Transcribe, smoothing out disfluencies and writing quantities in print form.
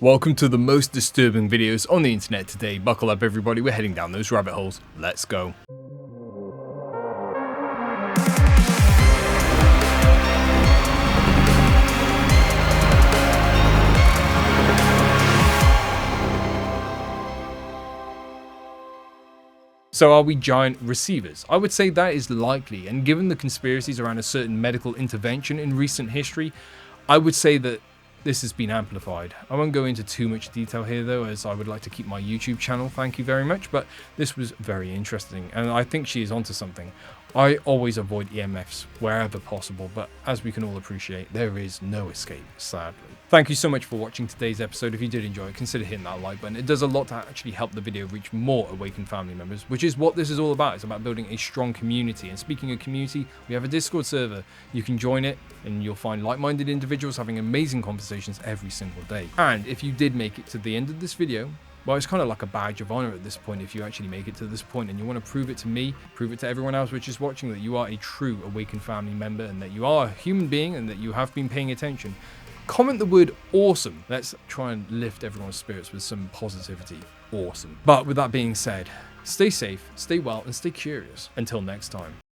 Welcome to the most disturbing videos on the internet today. Buckle up everybody, we're heading down those rabbit holes. Let's go. So are we giant receivers? I would say that is likely, and given the conspiracies around a certain medical intervention in recent history, I would say that this has been amplified. I won't go into too much detail here though, as I would like to keep my YouTube channel, thank you very much, but this was very interesting and I think she is onto something. I always avoid EMFs wherever possible, but as we can all appreciate, there is no escape, sadly. Thank you so much for watching today's episode. If you did enjoy it, consider hitting that like button. It does a lot to actually help the video reach more awakened family members, which is what this is all about. It's about building a strong community. And speaking of community, we have a Discord server. You can join it and you'll find like-minded individuals having amazing conversations every single day. And if you did make it to the end of this video, well, it's kind of like a badge of honor at this point if you actually make it to this point and you want to prove it to me, prove it to everyone else which is watching that you are a true awakened family member and that you are a human being and that you have been paying attention. Comment the word awesome. Let's try and lift everyone's spirits with some positivity. Awesome. But with that being said, stay safe, stay well, and stay curious. Until next time.